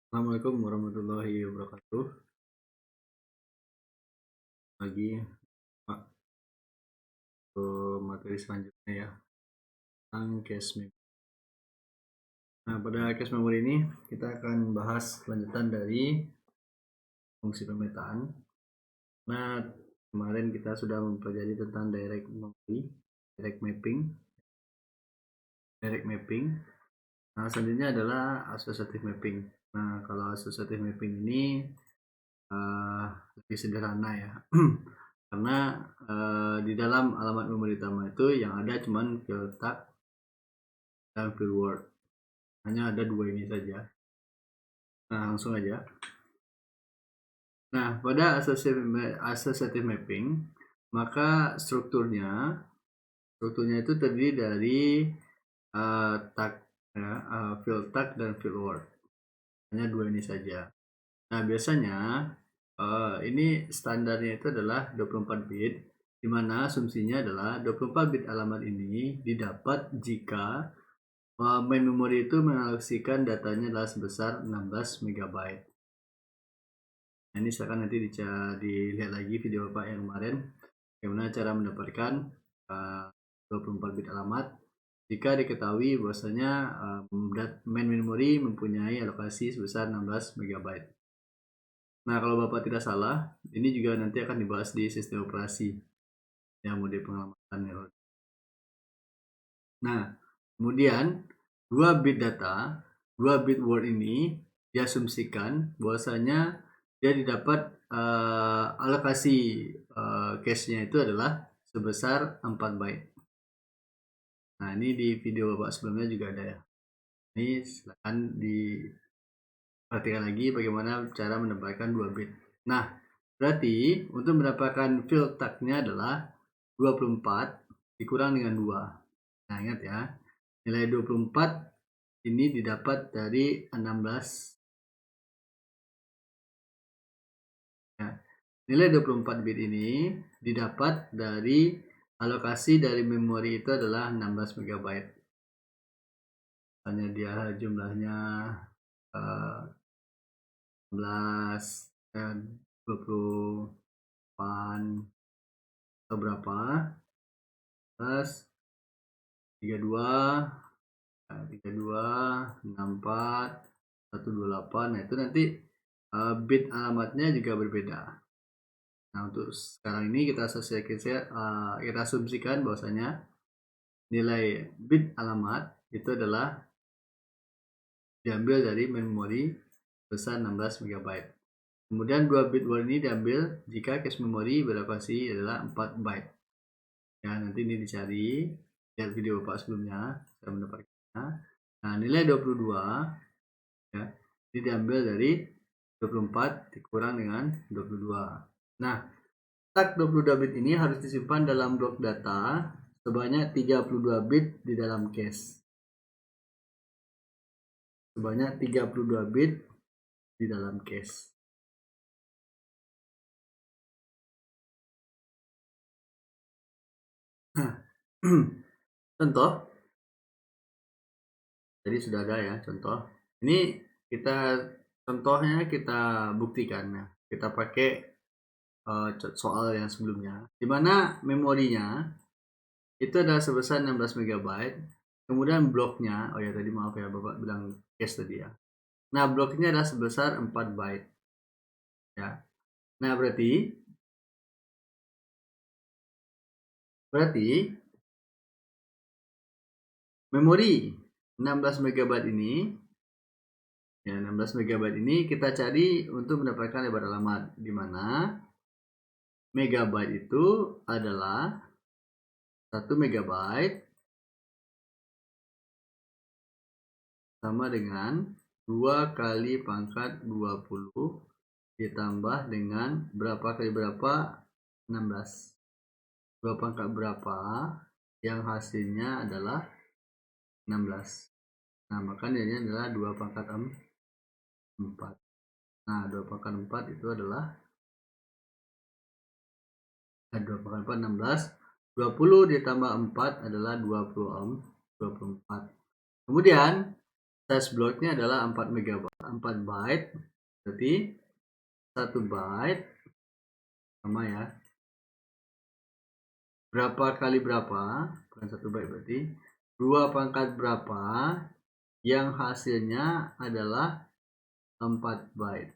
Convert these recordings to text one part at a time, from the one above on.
Assalamualaikum warahmatullahi wabarakatuh. Lagi Pak ke materi selanjutnya ya tentang cache memory. Nah, pada cache memory ini kita akan bahas kelanjutan dari fungsi pemetaan. Nah, kemarin kita sudah mempelajari tentang direct memory, direct mapping. Nah, selanjutnya adalah associative mapping. Nah, kalau associative mapping ini lebih sederhana ya. Karena di dalam alamat memori utama itu yang ada cuman field tag dan field word. Hanya ada dua ini saja. Nah, langsung aja. Nah, pada associative mapping, maka strukturnya itu terdiri dari tag ya, field tag dan field word. Hanya dua ini saja. Nah, biasanya ini standarnya itu adalah 24 bit, di mana asumsinya adalah 24 bit alamat ini didapat jika main memory itu mengalokasikan datanya adalah sebesar 16 MB. Nah, ini silakan nanti dilihat lagi video Bapak yang kemarin bagaimana cara mendapatkan 24 bit alamat jika diketahui bahwasanya main memory mempunyai alokasi sebesar 16 MB. Nah, kalau Bapak tidak salah, ini juga nanti akan dibahas di sistem operasi yang mode pengamatan ya. Nah, kemudian 2 bit data, 2 bit word ini diasumsikan bahwasanya dia didapat alokasi cache-nya itu adalah sebesar 4 byte. Nah, ini di video Bapak sebelumnya juga ada ya. Ini silakan diperhatikan lagi bagaimana cara mendapatkan 2 bit. Nah, berarti untuk mendapatkan field tag-nya adalah 24 dikurang dengan 2. Nah, ingat ya. Nilai 24 ini didapat dari 16. Ya. Nilai 24 bit ini didapat dari alokasi dari memori itu adalah 16 MB. Hanya dia jumlahnya 16 dan 28 atau berapa? Plus 32 64 128. Nah, itu nanti bit alamatnya juga berbeda. Nah, untuk sekarang ini kita asumsikan bahwasanya nilai bit alamat itu adalah diambil dari memori besar 16 MB. Kemudian 2 bit word ini diambil jika cache memori beralokasi adalah 4 byte. Ya, nanti ini dicari, lihat video Bapak sebelumnya, saya mendapatkannya. Nah, nilai 22 ya, ini diambil dari 24 dikurang dengan 22. Nah, tag 22 bit ini harus disimpan dalam blok data sebanyak 32 bit di dalam cache. Sebanyak 32 bit di dalam cache. Contoh, jadi sudah ada ya contoh. Ini contohnya kita buktikan ya. Kita pakai soal yang sebelumnya, di mana memorinya itu adalah sebesar 16 MB. Kemudian bloknya, oh ya tadi maaf ya Bapak bilang cache tadi ya. Nah, bloknya adalah sebesar 4 byte. Ya. Nah, berarti memori 16 MB ini ya 16 MB ini kita cari untuk mendapatkan lebar alamat, di mana megabyte itu adalah 1 megabyte sama dengan 2 kali pangkat 20 ditambah dengan berapa kali berapa 16. 2 pangkat berapa yang hasilnya adalah 16. Nah, maka nilainya adalah 2 pangkat 4. Nah, 2 pangkat 4 itu adalah 2 pangkat 4 16. 20 ditambah 4 adalah 24. Kemudian size blocknya adalah 4 megabyte, 4 byte, berarti 1 byte sama ya, berapa kali berapa, bukan 1 byte berarti 2 pangkat berapa, yang hasilnya adalah 4 byte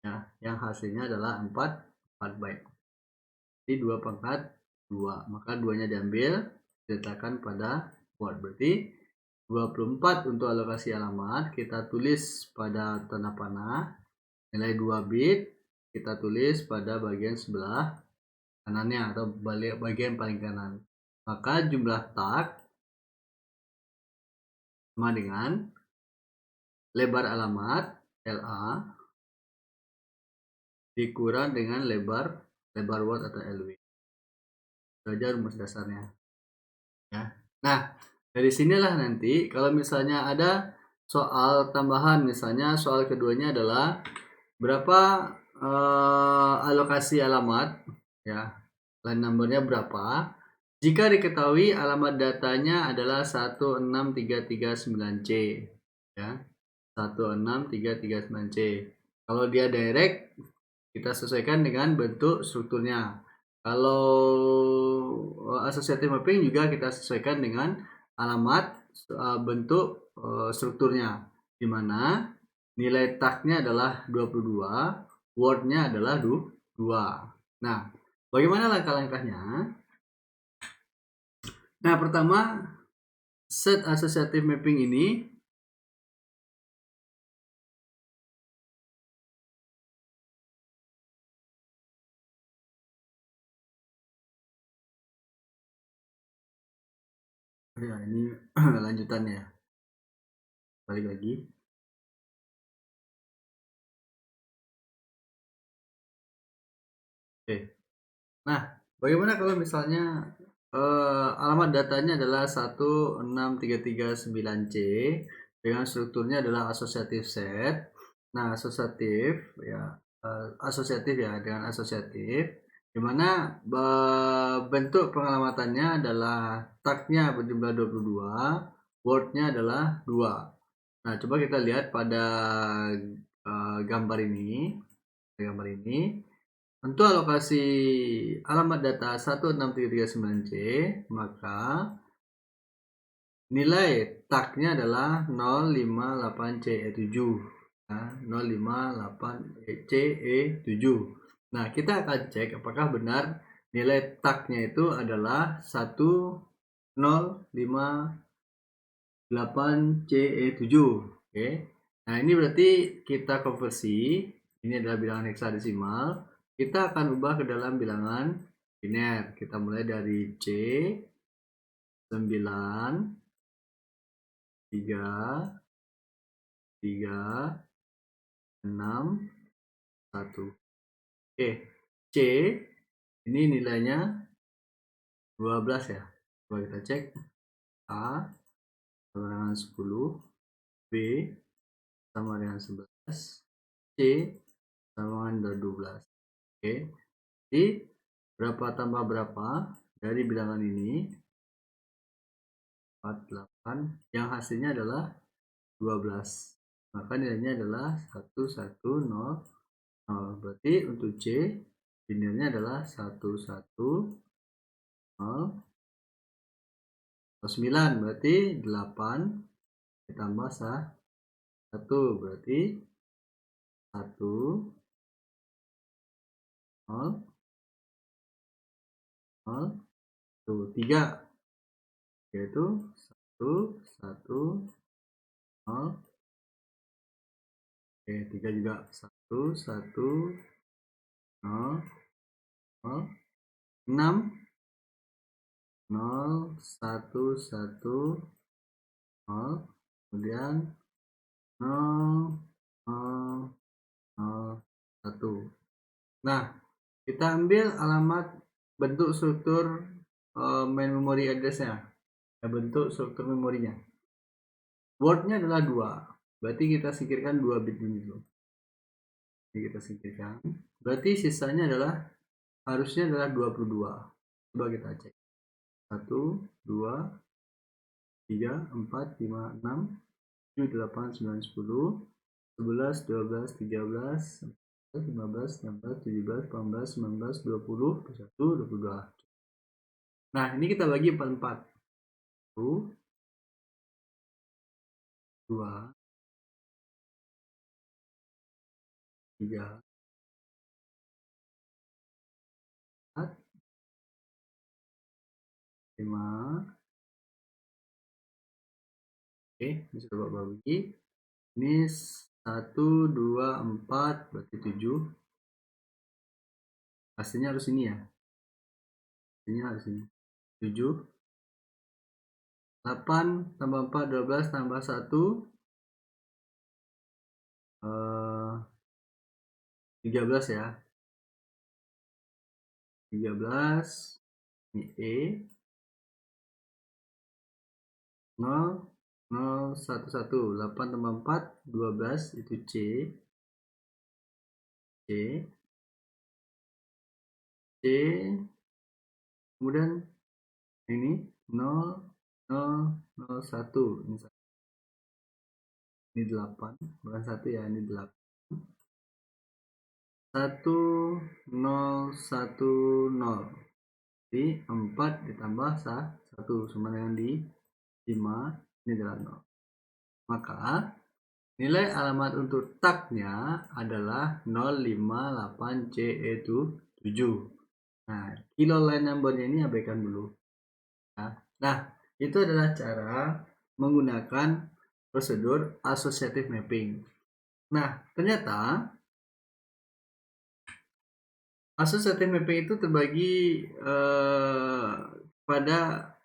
ya, yang hasilnya adalah 4 byte. Jadi 2 pangkat 2, maka 2 nya diambil, diletakkan pada word, berarti 24 untuk alokasi alamat kita tulis pada tanda panah, nilai 2 bit kita tulis pada bagian sebelah kanannya atau bagian paling kanan. Maka jumlah tag sama dengan lebar alamat LA dikurang dengan lebar word atau LW. Itu aja rumus dasarnya ya. Nah, dari sinilah nanti kalau misalnya ada soal tambahan, misalnya soal keduanya adalah berapa alokasi alamat ya, line numbernya berapa, jika diketahui alamat datanya adalah 16339C ya, 16339C. Kalau dia direct kita sesuaikan dengan bentuk strukturnya. Kalau associative mapping juga kita sesuaikan dengan alamat bentuk strukturnya, di mana nilai tagnya adalah 22, wordnya adalah 2. Nah, bagaimana langkah-langkahnya? Nah, pertama, set associative mapping ini ya, ini lanjutannya, balik lagi. Oke. Nah, bagaimana kalau misalnya alamat datanya adalah 16339C dengan strukturnya adalah asosiatif set. Nah, asosiatif ya dengan asosiatif, dimana bentuk pengalamannya adalah tagnya berjumlah 22, wordnya adalah 2. Nah, coba kita lihat pada gambar ini. Untuk alokasi alamat data 16339C, maka nilai tagnya adalah 058CE7 ya, 058CE7. Nah, kita akan cek apakah benar nilai tagnya itu adalah 1058CE7. Oke. Nah, ini berarti kita konversi, ini adalah bilangan heksadesimal, kita akan ubah ke dalam bilangan biner. Kita mulai dari C 9 3 6 1. Oke, C ini nilainya 12 ya. Coba kita cek. A sama dengan 10, B sama dengan 11, C sama dengan 12. Oke, jadi berapa tambah berapa dari bilangan ini? 48, yang hasilnya adalah 12, maka nilainya adalah 110. Berarti untuk C binarnya adalah 11009, berarti 8 ditambah 1 berarti 1 0 0 3, yaitu 1 1 0. Oke, 3 juga 1 1 0 0 6 0 1 1 0, kemudian 0 0 0 1. Nah, kita ambil alamat bentuk struktur main memory address-nya, bentuk struktur memorinya. Wordnya adalah 2, berarti kita singkirkan 2 bit ini dulu. Jadi kita singkirkan, berarti sisanya adalah harusnya adalah 22. Coba kita cek. 1 2 3, 4, 5, 6, 7, 8, 9, 10, 11, 12, 13, 14, 15, 16, 17, 18, 19, 20, 21, 22. Nah, ini kita bagi 4-4. 1, 2, 3, 4, 5. Oke, bisa coba bagi. Ini 1, 2, 4, berarti 7. Hasilnya harus ini ya. Hasilnya harus ini. 7. 8 tambah 4, 12 tambah 1. 13 ya. 13. Ini E. 0, 0, 1, 1. 8 tambah 4, 12. Itu C. C. C. Kemudian ini 0, 0, 0, 1. Ini 8. Bukan 1 ya, ini 8. 1, 0, 1, 0. Jadi 4 ditambah 1 sama dengan di 5. Ini adalah 0. Maka nilai alamat untuk tagnya adalah 058C itu 7. Nah, kilo line numbernya ini abaikan dulu. Nah, itu adalah cara menggunakan prosedur associative mapping. Nah, ternyata associative mapping itu terbagi pada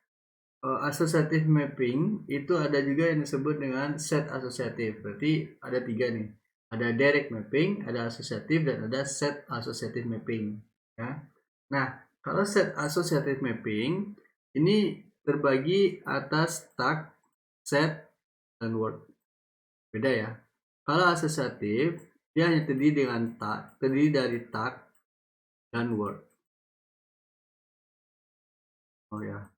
associative mapping itu ada juga yang disebut dengan set associative. Berarti ada 3 nih. Ada direct mapping, ada associative, dan ada set associative mapping. Ya. Nah, kalau set associative mapping ini terbagi atas tag, set, dan word. Beda ya. Kalau associative dia hanya terdiri dari tag dan word. Oh ya,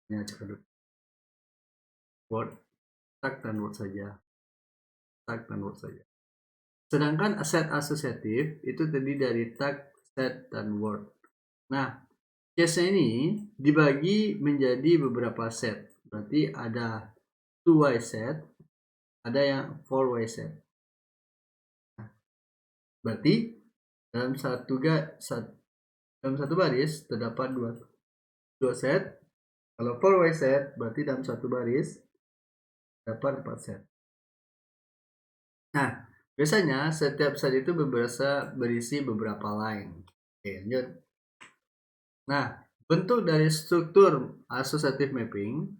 ini cek dulu. Word, tag dan word saja. Tag dan word saja. Sedangkan set associative itu terdiri dari tag, set, dan word. Nah, case-nya ini dibagi menjadi beberapa set. Berarti ada 2-way set, ada yang 4-way set. Nah, berarti dalam satu baris terdapat dua set. Kalau 4-way set berarti dalam satu baris dapat 4 set. Nah, biasanya setiap set itu berisi beberapa line. Oke, lanjut. Nah, bentuk dari struktur associative mapping,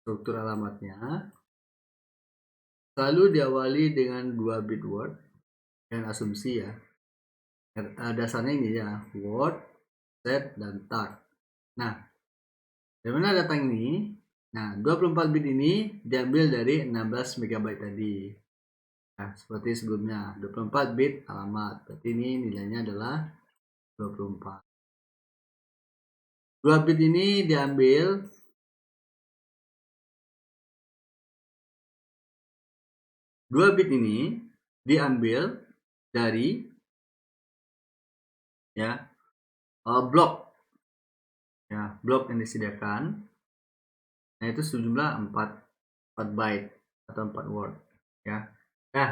struktur alamatnya, selalu diawali dengan 2 bit word dan asumsi ya. Dasarnya ini ya, word, set, dan tag. Nah, dari mana datang ini? Nah, 24 bit ini diambil dari 16 MB tadi. Nah, seperti sebelumnya, 24 bit alamat. Berarti ini nilainya adalah 24. 2 bit ini diambil dari ya blok yang disediakan. Nah, itu sejumlah 4 byte atau 4 word ya. Nah,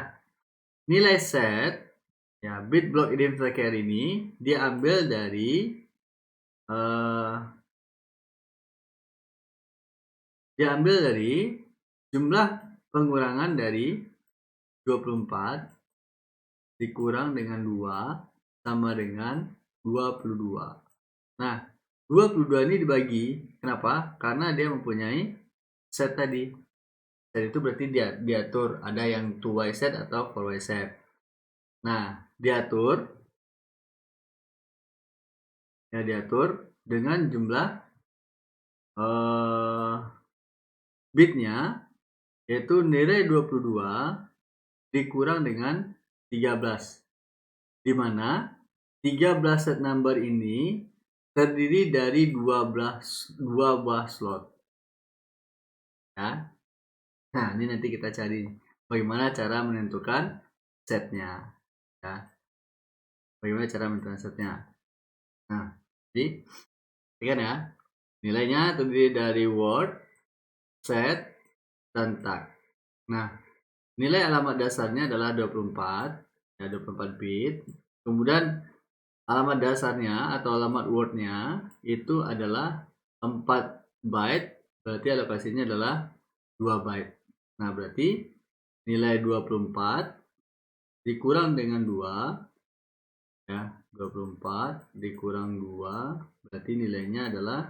nilai set ya bit block identifier ini diambil dari jumlah pengurangan dari 24 dikurang dengan 2 sama dengan 22. Nah, 22 ini dibagi. Kenapa? Karena dia mempunyai set tadi. Set itu berarti dia diatur ada yang 2-way set atau 4-way set. Nah, diatur dengan jumlah bitnya, yaitu nilai 22 dikurang dengan 13, di mana 13 set number ini terdiri dari 2 buah slot. ya. Nah, ini nanti kita cari bagaimana cara menentukan setnya, ya. Bagaimana cara menentukan setnya. Nah, jadi perhatikan ya, nilainya terdiri dari word, set, dan tag. Nah, nilai alamat dasarnya adalah 24, ya 24 bit. Kemudian alamat dasarnya atau alamat wordnya itu adalah 4 byte, berarti alokasinya adalah 2 byte. Nah, berarti nilai 24 dikurang dengan 2, ya 24 dikurang 2 berarti nilainya adalah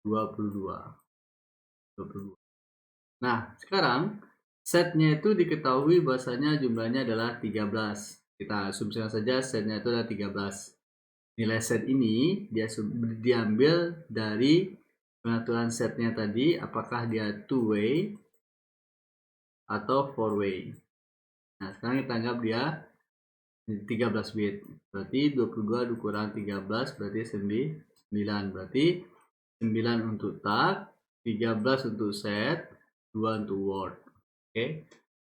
22. Nah, sekarang setnya itu diketahui bahasanya jumlahnya adalah 13. Kita asumsikan saja setnya itu adalah 13. Nilai set ini dia diambil dari pengaturan setnya tadi, apakah dia two way atau four way. Nah, sekarang kita anggap dia 13 bit. Berarti 22 dikurang 13 berarti 9. Berarti 9 untuk tag, 13 untuk set, 2 untuk word. Oke.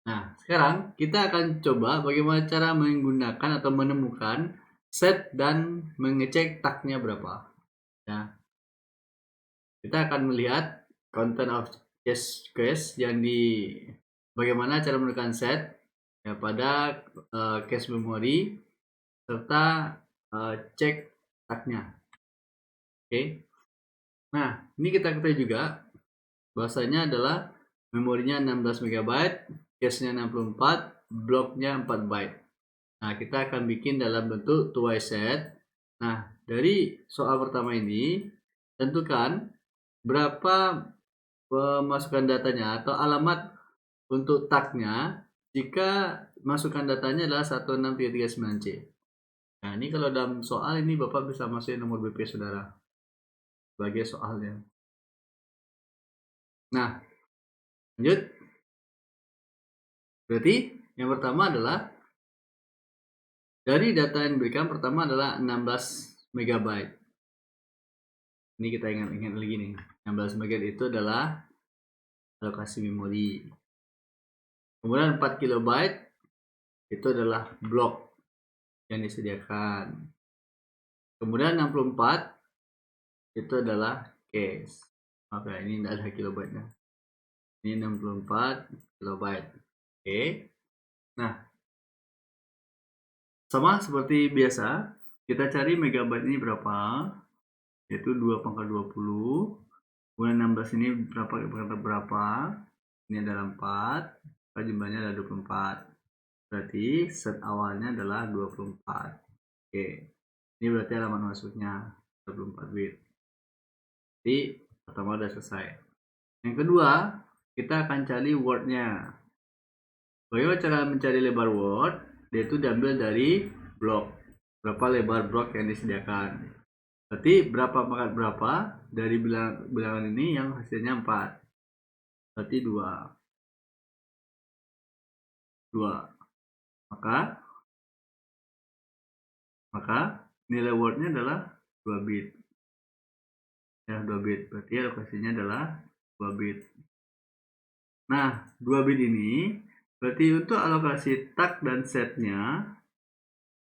Nah, sekarang kita akan coba bagaimana cara menggunakan atau menemukan set dan mengecek tagnya berapa. Ya. Kita akan melihat content of case yang di bagaimana cara menggunakan set ya pada cache memory serta cek tagnya. Oke. Nah, ini kita ketahui juga bahasanya adalah memorinya 16 MB, cache-nya 64, bloknya 4 byte. Nah, kita akan bikin dalam bentuk two-way set. Nah, dari soal pertama ini, tentukan berapa pemasukan datanya atau alamat untuk tagnya jika masukan datanya adalah 16339C. Nah, ini kalau dalam soal ini Bapak bisa masukin nomor BP saudara sebagai soalnya. Nah, lanjut. Berarti yang pertama adalah dari data yang diberikan pertama adalah 16 MB. Ini kita ingat lagi nih. 16 MB itu adalah alokasi memori. Kemudian 4 KB itu adalah blok yang disediakan. Kemudian 64 itu adalah cache. Maaf ya, ini tidak ada kilobyte-nya. Ini 64 kilobyte. Oke. Nah, sama seperti biasa, kita cari megabyte ini berapa? Yaitu 2 pangkat 20. Kemudian 16 ini berapa? Ini adalah 4. Jumlahnya adalah 24. Berarti set awalnya adalah 24. Oke. Ini berarti alamat masuknya 24 bit. Jadi pertama sudah selesai. Yang kedua, kita akan cari wordnya. Bagaimana cara mencari lebar word? Dia itu diambil dari blok. Berapa lebar blok yang disediakan. Berarti berapa pangkat berapa dari bilangan ini yang hasilnya 4. Berarti 2. Maka nilai wordnya adalah 2 bit. Ya, 2 bit. Berarti alokasinya adalah 2 bit. Nah, 2 bit ini berarti untuk alokasi tag dan setnya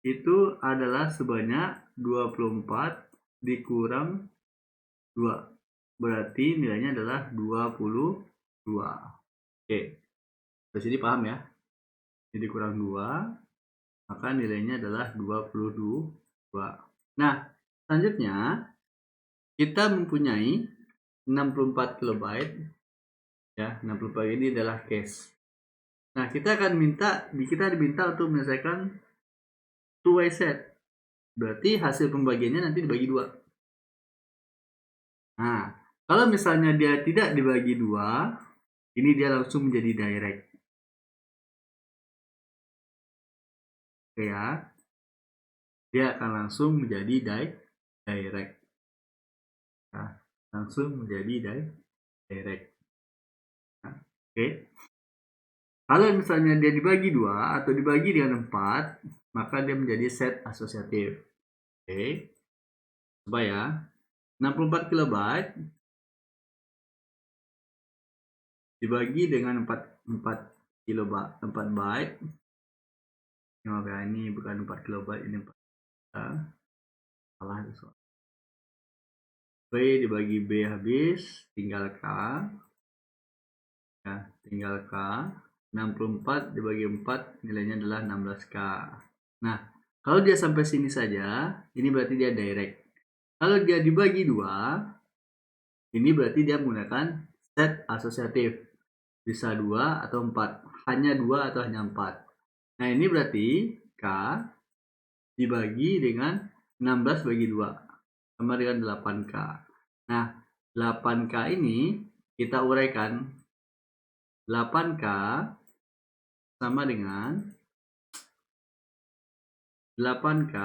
itu adalah sebanyak 24 dikurang 2. Berarti nilainya adalah 22. Oke. Di sini paham ya? Jadi kurang 2, maka nilainya adalah 22. Nah, selanjutnya kita mempunyai 64 KB. Ya, 64 ini adalah cache. Nah, kita diminta untuk menyelesaikan two-way set. Berarti hasil pembagiannya nanti dibagi 2. Nah, kalau misalnya dia tidak dibagi 2, ini dia langsung menjadi direct. Oke ya. Dia akan langsung menjadi direct. Nah, langsung menjadi direct. Nah, oke. Kalau misalnya dia dibagi 2 atau dibagi dengan 4, maka dia menjadi set asosiatif. Oke. Coba ya. 64 KB dibagi dengan 4 byte. Maka ini bukan 4 kilobyte, ini 4 salah itu. B dibagi B habis, tinggal K. Ya, tinggal K. 64 dibagi 4 nilainya adalah 16K. Nah, kalau dia sampai sini saja, ini berarti dia direct. Kalau dia dibagi 2, ini berarti dia menggunakan set asosiatif. Bisa 2 atau 4. Hanya 2 atau hanya 4. Nah, ini berarti K dibagi dengan 16 bagi 2. Sama dengan 8K. Nah, 8K ini kita uraikan. 8K sama dengan 8K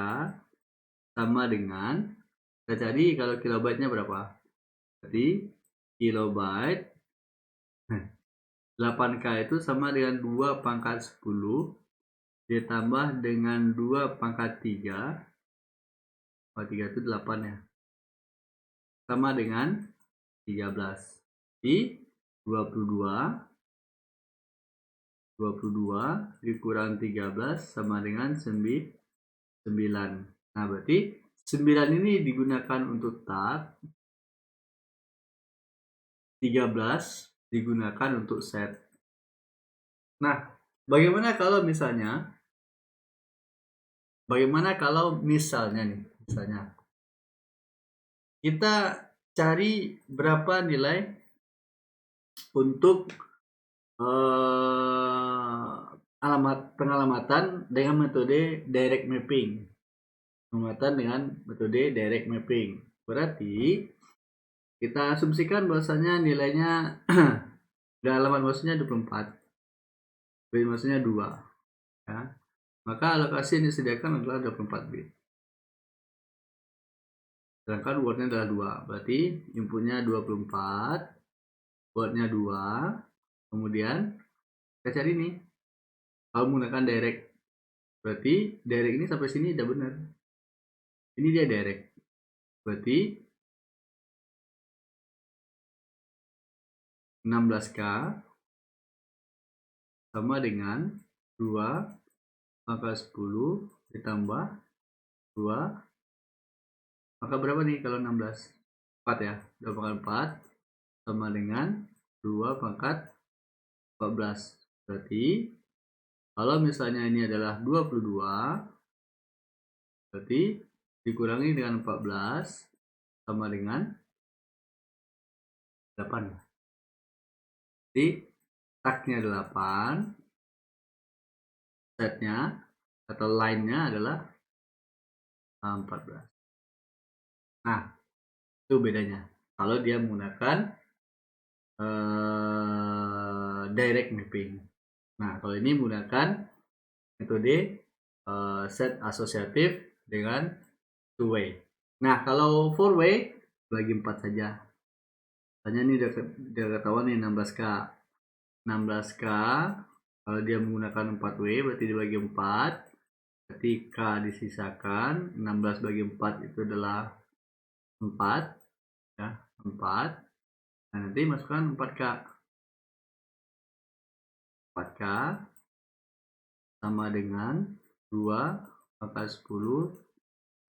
sama dengan, kita cari kalau kilobyte-nya berapa. Jadi kilobyte 8K itu sama dengan 2 pangkat 10 ditambah dengan 2 pangkat 3. 3 itu 8 ya. Sama dengan 13. Jadi 22 dikurang 13 sama dengan 9. Nah, berarti 9 ini digunakan untuk tag, 13 digunakan untuk set. Nah, bagaimana kalau misalnya nih, misalnya kita cari berapa nilai untuk pengalamatan dengan metode direct mapping. Pengalamatan dengan metode direct mapping. Berarti kita asumsikan bahwasanya nilainya halaman maksudnya 24. Bit maksudnya 2. Ya. Maka alokasi yang disediakan adalah 24 bit. Sedangkan wordnya adalah 2. Berarti inputnya 24, wordnya 2. Kemudian kita cari nih. Kalau menggunakan direct. Berarti direct ini sampai sini udah benar. Ini dia direct. Berarti 16K sama dengan 2 pangkat 10 ditambah 2. Maka berapa nih kalau 16? 4 ya. 2 pangkat 4 sama dengan 2 pangkat 14. Berarti kalau misalnya ini adalah 22, berarti dikurangi dengan 14 sama dengan 8. Jadi tagnya 8, setnya atau line-nya adalah 14. Nah, itu bedanya. Kalau dia menggunakan direct mapping. Nah, kalau ini menggunakan metode set asosiatif dengan two way. Nah, kalau four way bagi 4 saja. Tanya ini udah ketahuan nih 16K. 16K kalau dia menggunakan 4 way berarti dibagi 4. Berarti K disisakan, 16 bagi 4 itu adalah 4 ya, 4. Nah, nanti masukkan 4K. 4K sama dengan 2 pangkat 10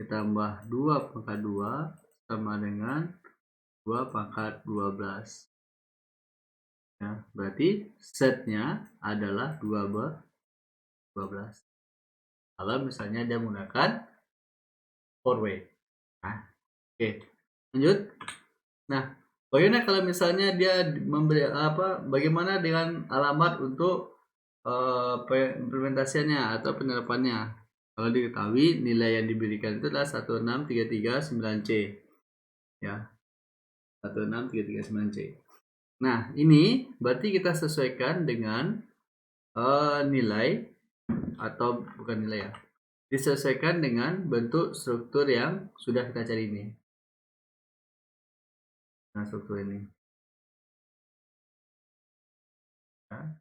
ditambah 2 pangkat 2 sama dengan 2 pangkat 12. Ya, berarti setnya adalah 12. Kalau misalnya dia menggunakan four way. Nah, oke. Lanjut. Nah, bagaimana kalau misalnya dia memberi bagaimana dengan alamat untuk implementasinya atau penerapannya? Kalau diketahui nilai yang diberikan itu adalah 16339C. Ya. 16339C. Nah, ini berarti kita sesuaikan dengan nilai atau bukan nilai ya. Disesuaikan dengan bentuk struktur yang sudah kita cari ini. Nah, struktur ini. Ya.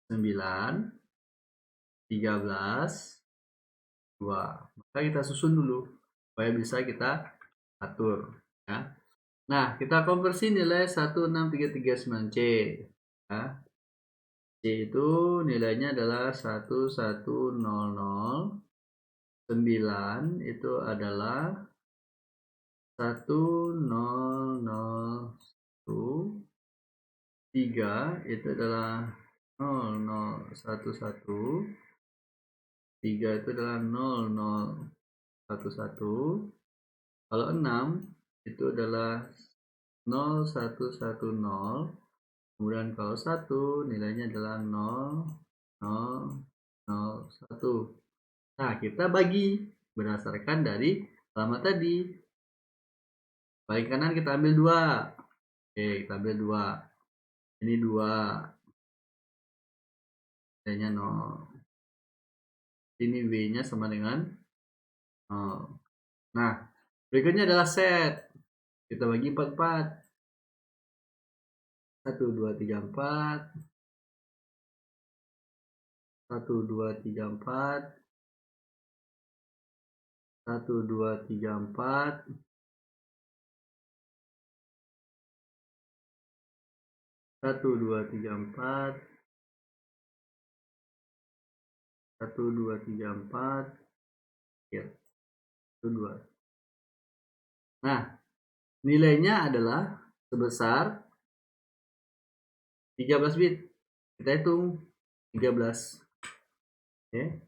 9, 13, 2. Maka kita susun dulu supaya bisa kita atur. Ya. Nah, kita konversi nilai 16339C. ya. C itu nilainya adalah 1100, 9 itu adalah 1001, 3 itu adalah 0011, 3 itu adalah 0011. Kalau 6 itu adalah 0110. Kemudian kalau 1 nilainya adalah 0001. Nah, kita bagi berdasarkan dari alamat tadi. Baik kanan kita ambil 2. Oke, kita ambil 2. Ini 2. Nilainya 0. Ini W-nya sama dengan 0. Nah, berikutnya adalah set. Kita bagi 4. 1, 2, 3, 4. 1, 2, 3, 4. 1, 2, 3, 4. 1, 2, 3, 4. 1, 2, 3, 4. Ya, 1, 2. Nah, nilainya adalah sebesar 13 bit. Kita hitung 13. Oke.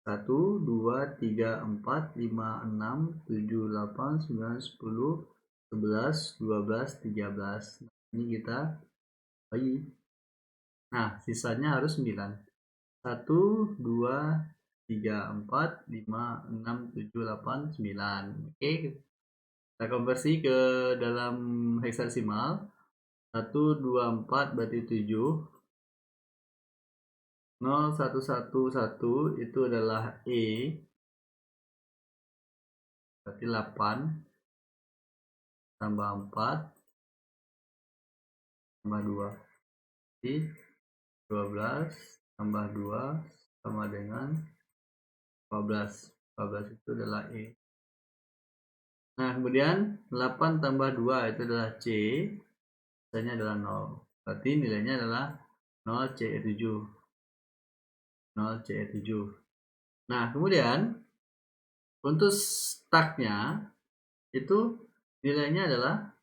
1, 2, 3, 4, 5, 6, 7, 8, 9, 10, 11, 12, 13. Ini kita bagi. Nah, sisanya harus 9. 1, 2, 3, 4, 5, 6, 7, 8, 9. Oke. Kita konversi ke dalam hexadesimal. 1, 2, 4 berarti 7. 0, 1, 1, 1 itu adalah E. Berarti 8 tambah 4 tambah 2. Jadi 12 tambah 2 sama dengan 14. 14 itu adalah E. Nah, kemudian 8 tambah 2 itu adalah C. Nilainya adalah 0. Berarti nilainya adalah 0C7. 0C7. Nah, kemudian untuk startnya itu nilainya adalah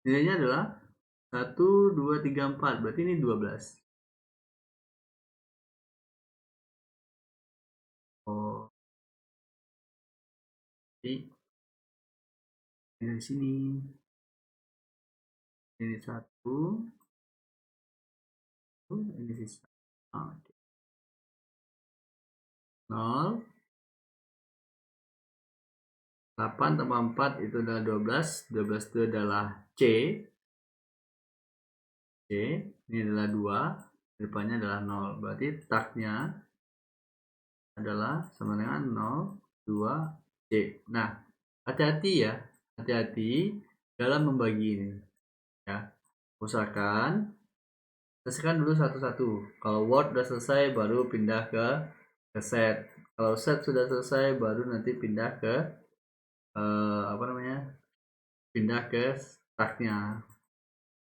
nilainya adalah 1, 2, 3, 4. Berarti ini 12. Oh, jadi dari sini ini 1, ini sisa. Oke. 0, 8 tambah 4 itu adalah 12. 12 itu adalah C. C, ini adalah 2. Depannya adalah 0. Berarti taknya adalah sama dengan 0, 2, C. Nah, hati-hati ya. Hati-hati dalam membagi ini. Ya. Usahakan selesaikan dulu satu-satu. Kalau Word sudah selesai, baru pindah ke set. Kalau set sudah selesai, baru nanti pindah ke pindah ke taknya.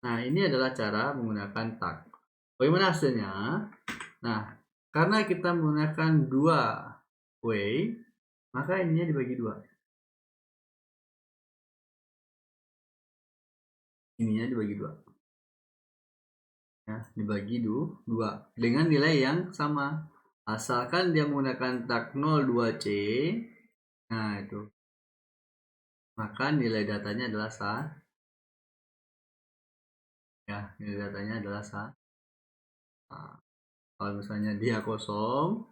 Nah, ini adalah cara menggunakan tak. Bagaimana hasilnya? Nah, karena kita menggunakan 2 way, maka ininya dibagi 2. Ininya dibagi 2. Ya, dibagi 2 dengan nilai yang sama. Asalkan dia menggunakan tak 02C. Nah, itu. Maka nilai datanya adalah sah. Ya, nilai datanya adalah sah. Nah, kalau misalnya dia kosong,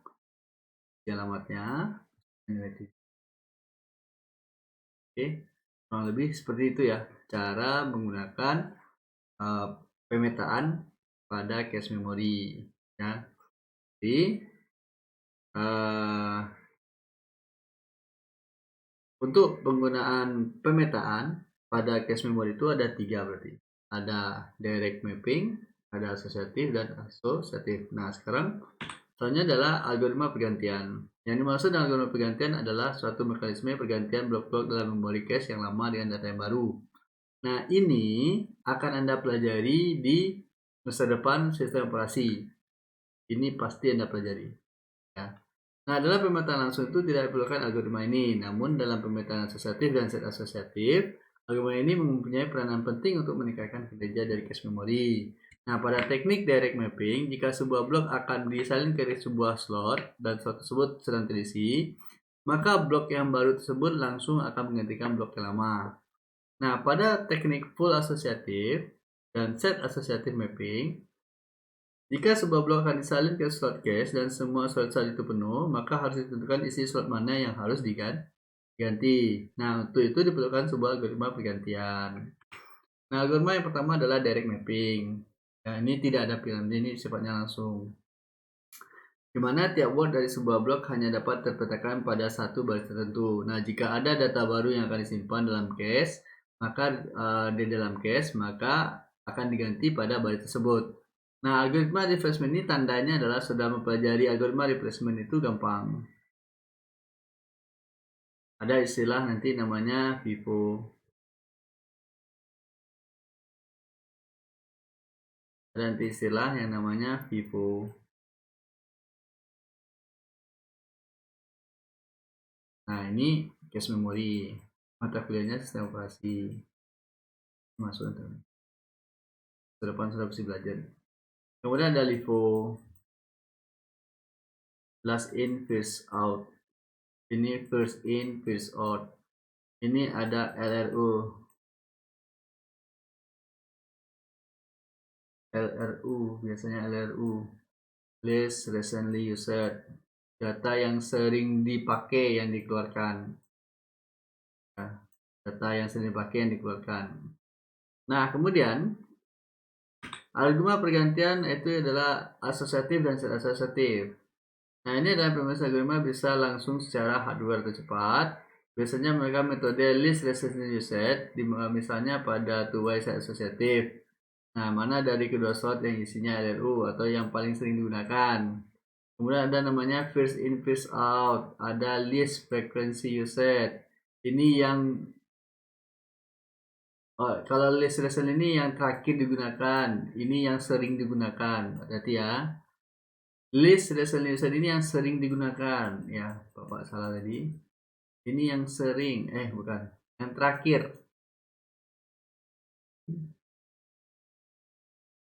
di alamatnya nilai 7. Oke, kurang lebih seperti itu ya cara menggunakan pemetaan pada cache memory ya. Jadi untuk penggunaan pemetaan pada cache memory itu ada 3 berarti. Ada direct mapping, ada asosiatif dan asosiatif. Nah, sekarang Soalnya adalah algoritma pergantian. Yang dimaksud dengan algoritma pergantian adalah suatu mekanisme pergantian blok-blok dalam memori cache yang lama dengan data yang baru. Nah, ini akan Anda pelajari di masa depan sistem operasi. Ini pasti Anda pelajari. Ya. Nah, dalam pemetaan langsung itu tidak diperlukan algoritma ini. Namun, dalam pemetaan asosiatif dan set asosiatif, algoritma ini mempunyai peranan penting untuk meningkatkan kinerja dari cache memori. Nah, pada teknik direct mapping, jika sebuah blok akan disalin ke sebuah slot dan slot tersebut sedang terisi, maka blok yang baru tersebut langsung akan menggantikan blok yang lama. Nah, pada teknik full asosiatif dan set asosiatif mapping, jika sebuah blok akan disalin ke slot cache dan semua slot-slot itu penuh, maka harus ditentukan isi slot mana yang harus diganti. Nah, untuk itu diperlukan sebuah algoritma pergantian. Nah, algoritma yang pertama adalah direct mapping. Nah, ini tidak ada pilihan, ini sifatnya langsung. Di mana tiap word dari sebuah blok hanya dapat terpetakan pada satu baris tertentu. Nah, jika ada data baru yang akan disimpan dalam cache, maka di dalam cache maka akan diganti pada baris tersebut. Nah, algoritma replacement ini tandanya adalah sudah mempelajari algoritma replacement itu gampang. Ada istilah nanti namanya FIFO. Ada nanti istilah yang namanya FIFO. Nah, ini cache memory. Mata kuliahnya sistem operasi. Masuk internet. Ke depan sudah bisa belajar. Kemudian ada LIFO. Last in, first out. Ini first in, first out. Ini ada LRU. LRU, biasanya LRU. List recently used. Data yang sering dipakai yang dikeluarkan. Data yang sering dipakai yang dikeluarkan. Nah, kemudian algoritma pergantian itu adalah asosiatif dan set asosiatif. Nah, ini adalah premis algoritma bisa langsung secara hardware atau cepat. Biasanya mereka metode list recently used, misalnya pada two-way set asosiatif. Nah, mana dari kedua slot yang isinya LRU atau yang paling sering digunakan. Kemudian ada namanya first in first out, ada least frequency used. Ini yang kalau list recent ini yang terakhir digunakan, ini yang sering digunakan. Berarti ya, list recent used ini yang sering digunakan. Ya, Bapak salah tadi. Ini yang sering, bukan, yang terakhir.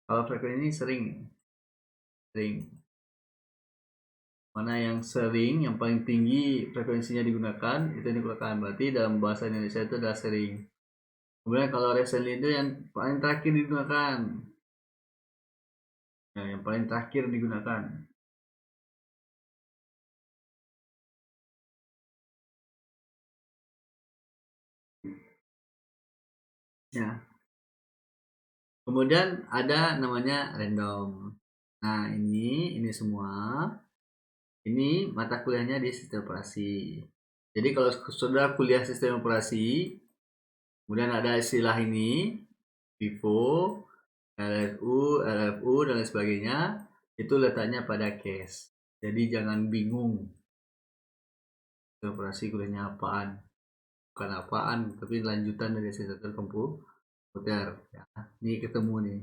Kalau frekuensi ini sering. Mana yang sering, yang paling tinggi frekuensinya digunakan, itu digunakan. Berarti dalam bahasa Indonesia itu adalah sering. Kemudian kalau recently itu yang paling terakhir digunakan. Ya, yang paling terakhir digunakan. Ya. Kemudian ada namanya random. Nah, ini semua. Ini mata kuliahnya di sistem operasi. Jadi kalau saudara kuliah sistem operasi, kemudian ada istilah ini, FIFO, LFU, LFU, dan lain sebagainya, itu letaknya pada cache. Jadi jangan bingung. Sistem operasi kuliahnya apaan. Bukan apaan, tapi lanjutan dari sistem komputer. Ya, ini ketemu nih.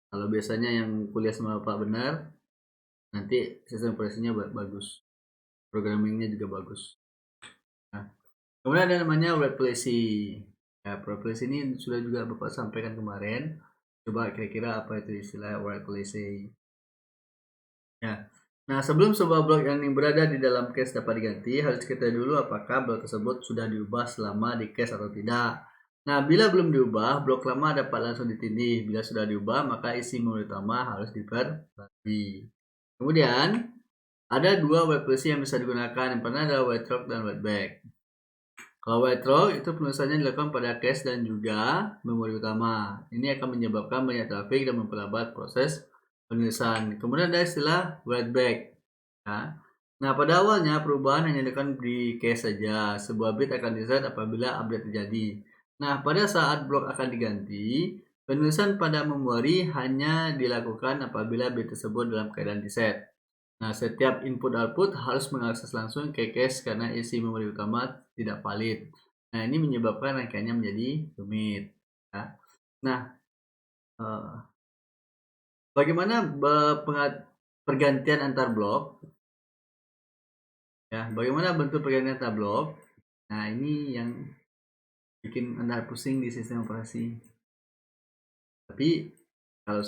Kalau biasanya yang kuliah sama Bapak benar, nanti sistem operasinya bagus, programmingnya juga bagus. Nah, kemudian ada namanya replace. Ya, replace ini sudah juga Bapak sampaikan kemarin. Coba kira-kira apa itu istilah replace. Ya. Nah, sebelum sebuah blok yang berada di dalam cache dapat diganti, harus kita dulu apakah blok tersebut sudah diubah selama di cache atau tidak. Nah, bila belum diubah, blok lama dapat langsung ditindih. Bila sudah diubah, maka isi memori utama harus diperbarui. Kemudian, ada dua replace yang bisa digunakan. Yang pertama adalah white rock dan white back. Kalau white rock itu penulisannya dilakukan pada cache dan juga memori utama. Ini akan menyebabkan banyak traffic dan memperlambat proses penulisan. Kemudian ada istilah write back. Nah, pada awalnya perubahan hanya dilakukan di cache saja. Sebuah bit akan di-set apabila update terjadi. Nah, pada saat blok akan diganti, penulisan pada memori hanya dilakukan apabila bit tersebut dalam keadaan di-set. Nah, setiap input output harus mengakses langsung ke cache karena isi memori utama tidak valid. Nah, ini menyebabkan rangkaiannya menjadi rumit. Ya. Nah, bagaimana pergantian antar blok? Ya, bagaimana bentuk pergantian antar blok? Nah, ini yang bikin Anda pusing di sistem operasi. Tapi kalau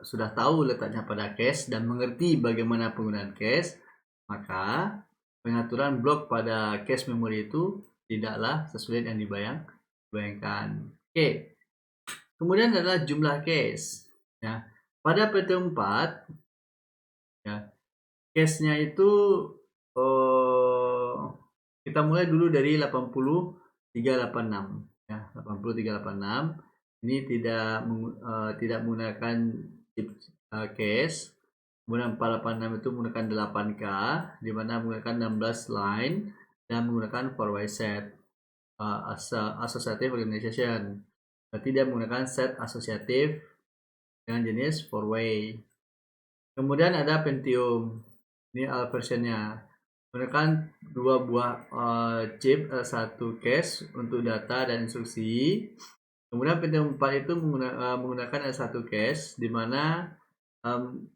sudah tahu letaknya pada cache dan mengerti bagaimana penggunaan cache, maka pengaturan blok pada cache memori itu tidaklah sesulit yang dibayangkan. Oke. Kemudian adalah jumlah cache. Ya. Pada PT4 ya, cache-nya itu kita mulai dulu dari 80386 ya, 80386. Ini tidak menggunakan chip cache. Kemudian 486 itu menggunakan 8K, di mana menggunakan 16 line dan menggunakan 4-way set associative organization. Berarti dia menggunakan set asosiatif dengan jenis 4-way. Kemudian ada Pentium. Ini versionnya. Menggunakan dua buah chip, satu cache untuk data dan instruksi. Kemudian Pentium 4 itu menggunakan satu cache di mana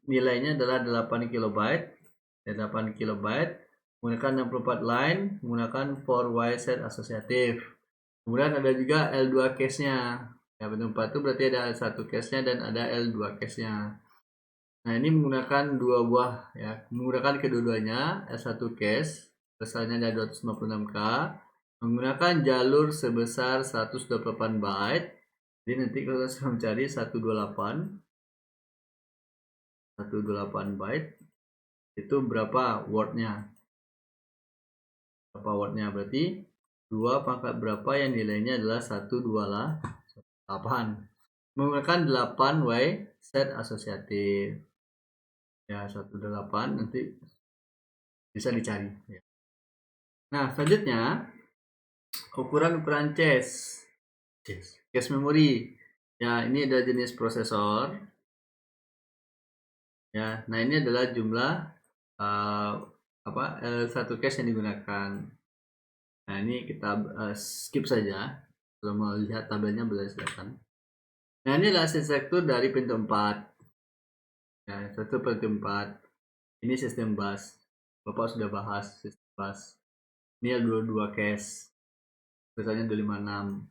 nilainya adalah 8 kilobyte. 8 kilobyte menggunakan 64 line, menggunakan 4-way set asosiatif. Kemudian ada juga L2 cache-nya. Ya, Pentium 4 itu berarti ada satu cache-nya dan ada L2 cache-nya. Nah, ini menggunakan dua buah ya, menggunakan kedua-duanya S1 cache, besarnya ada 256K, menggunakan jalur sebesar 128 byte. Jadi nanti kalau saya mencari 128 byte itu berapa wordnya? Berapa wordnya? Berarti 2 pangkat berapa yang nilainya adalah 128. Menggunakan 8-way set asosiatif. Ya, 18 nanti bisa dicari ya. Nah, selanjutnya ukuran cache memori ya. Ini ada jenis prosesor ya. Nah, ini adalah jumlah satu cache yang digunakan. Nah, ini kita skip saja. Kalau mau lihat tabelnya boleh silakan. Nah, ini adalah arsitektur dari pintu 4 ya. Satu pintu 4 ini sistem bus. Bapak sudah bahas sistem bus. Ini ada dua cache, biasanya 256.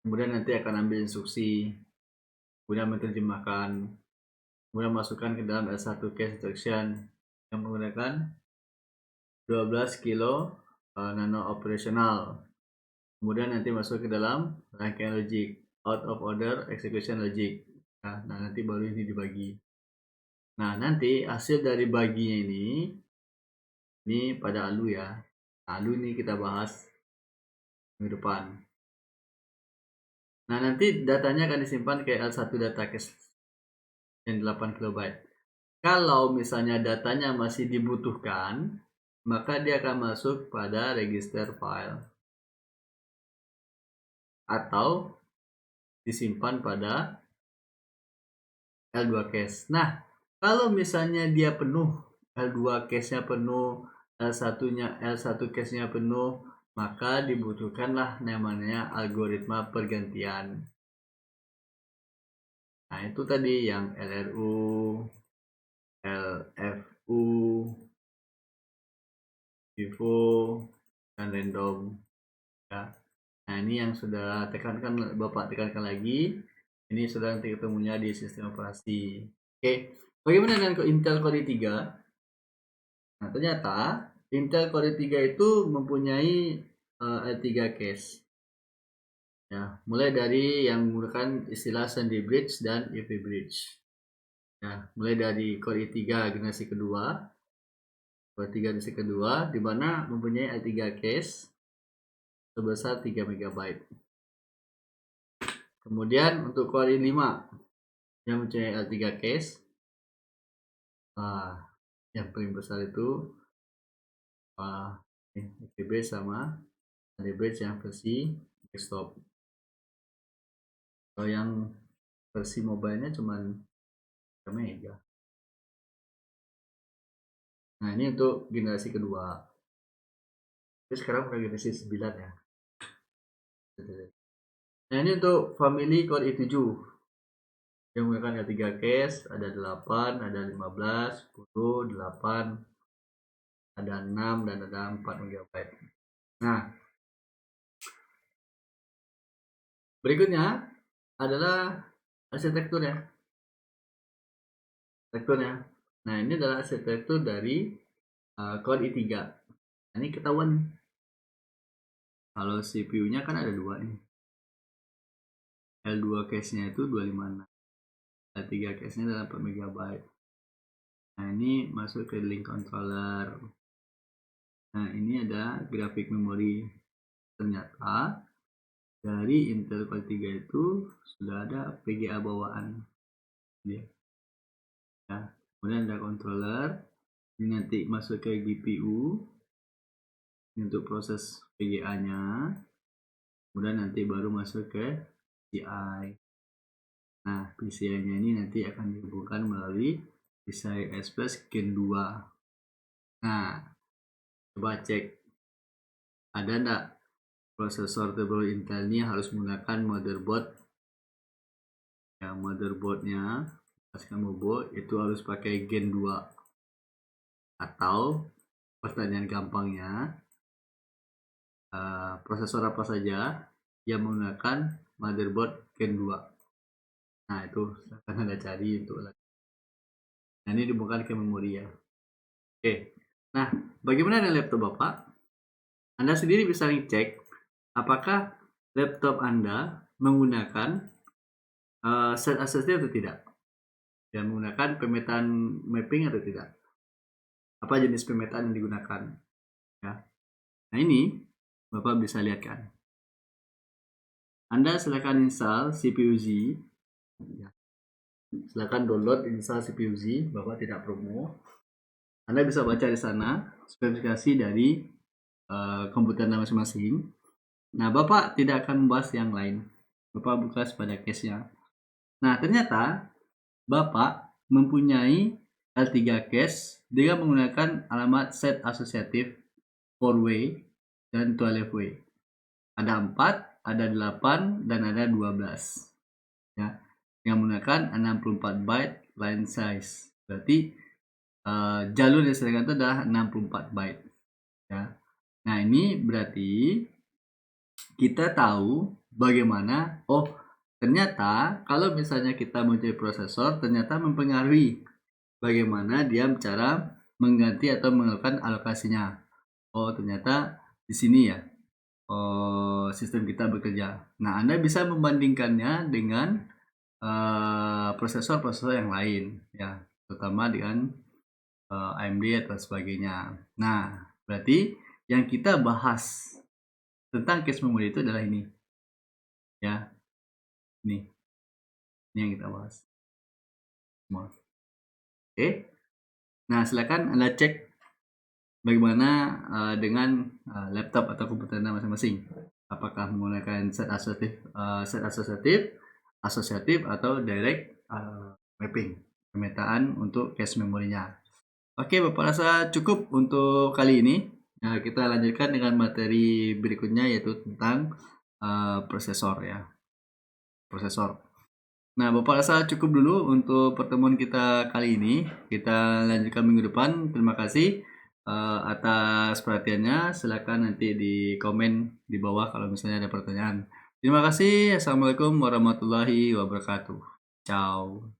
Kemudian nanti akan ambil instruksi, kemudian menerjemahkan, kemudian masukkan ke dalam L1 cache instruction yang menggunakan 12 kilo nano operational. Kemudian nanti masuk ke dalam rangkaian logic, out of order execution logic. Nah, nanti baru ini dibagi. Nah, nanti hasil dari baginya ini pada ALU ya. ALU ini kita bahas minggu depan. Nah, nanti datanya akan disimpan ke L1 data cache yang 8 kilobyte. Kalau misalnya datanya masih dibutuhkan, maka dia akan masuk pada register file atau disimpan pada L2 cache. Nah, kalau misalnya dia penuh, L2 cache-nya penuh, L1 cache-nya penuh, maka dibutuhkanlah namanya algoritma pergantian. Nah, itu tadi yang LRU, LFU, FIFO, dan random ya. Nah, ini yang sudah Bapak tekankan lagi. Ini sudah nanti ketemunya di sistem operasi. Oke, bagaimana dengan Intel Core i3? Nah, ternyata Intel Core i3 itu mempunyai L3 cache. Ya, mulai dari yang menggunakan istilah Sandy Bridge dan Ivy Bridge. Ya, mulai dari Core i3 generasi kedua, di mana mempunyai L3 cache sebesar 3 MB. Kemudian untuk Core i5 yang mempunyai L3 cache, yang paling besar itu FTB sama Bridge yang versi desktop. Kalau yang versi mobile-nya cuman 3 mega. Nah, ini untuk generasi kedua. Jadi sekarang pakai generasi 9 ya. Nah, ini untuk family Core i7 yang menggunakan L3 case, ada 8, ada 15, 10, 8, ada 6, dan ada 4 MB. Nah, berikutnya adalah arsitekturnya. Nah, ini adalah arsitektur dari Core i3. Ini ketahuan kalau CPU-nya kan ada dua nih. L2 cache-nya itu 256, L3 cache-nya adalah 4 MB. Nah, ini masuk ke link controller. Nah, ini ada grafik memori. Ternyata dari Intel Core 3 itu sudah ada VGA bawaan. Ya. Kemudian ada controller. Ini nanti masuk ke GPU. Ini untuk proses VGA-nya. Kemudian nanti baru masuk ke PCI. Nah, PCI-nya ini nanti akan dihubungkan melalui PCI Express Gen 2. Nah, coba cek ada enggak prosesor terbaru Intel ini harus menggunakan motherboard. Ya, motherboardnya pas kamu buat itu harus pakai Gen 2. Atau pertanyaan gampangnya, prosesor apa saja yang menggunakan motherboard Gen 2. Nah, itu akan Anda cari untuk nah, ini dibuka ke memori ya. Oke. Nah, bagaimana dengan laptop Bapak? Anda sendiri bisa cek apakah laptop Anda menggunakan set associative atau tidak. Dan menggunakan pemetaan mapping atau tidak. Apa jenis pemetaan yang digunakan. Ya. Nah, ini Bapak bisa lihat kan. Anda silakan install CPU-Z. Ya. Silakan download install CPU-Z, Bapak tidak promo. Anda bisa baca di sana spesifikasi dari komputer Anda masing-masing. Nah, Bapak tidak akan membahas yang lain. Bapak buka pada case-nya. Nah, ternyata Bapak mempunyai L3 cache dengan menggunakan alamat set asosiatif 4-way dan 12-way. Ada 4, ada 8, dan ada 12. Ya, yang menggunakan 64 byte line size. Berarti jalur yang disediakan itu adalah 64 byte. Ya. Nah, ini berarti kita tahu bagaimana, ternyata kalau misalnya kita mencari prosesor, ternyata mempengaruhi bagaimana dia cara mengganti atau melakukan alokasinya. Ternyata di sini ya sistem kita bekerja. Nah, Anda bisa membandingkannya dengan prosesor-prosesor yang lain ya, terutama dengan AMD atau sebagainya. Nah, berarti yang kita bahas tentang cache memory itu adalah ini ya, ini yang kita bahas. Oke. Nah, silakan Anda cek bagaimana dengan laptop atau komputer Anda masing-masing. Apakah menggunakan set asosiatif atau direct mapping, pemetaan untuk cache memorinya. Oke, Bapak rasa cukup untuk kali ini. Nah, kita lanjutkan dengan materi berikutnya yaitu tentang prosesor ya. Nah, Bapak rasa cukup dulu untuk pertemuan kita kali ini. Kita lanjutkan minggu depan. Terima kasih atas perhatiannya. Silakan nanti di komen di bawah kalau misalnya ada pertanyaan. Terima kasih. Assalamualaikum warahmatullahi wabarakatuh. Ciao.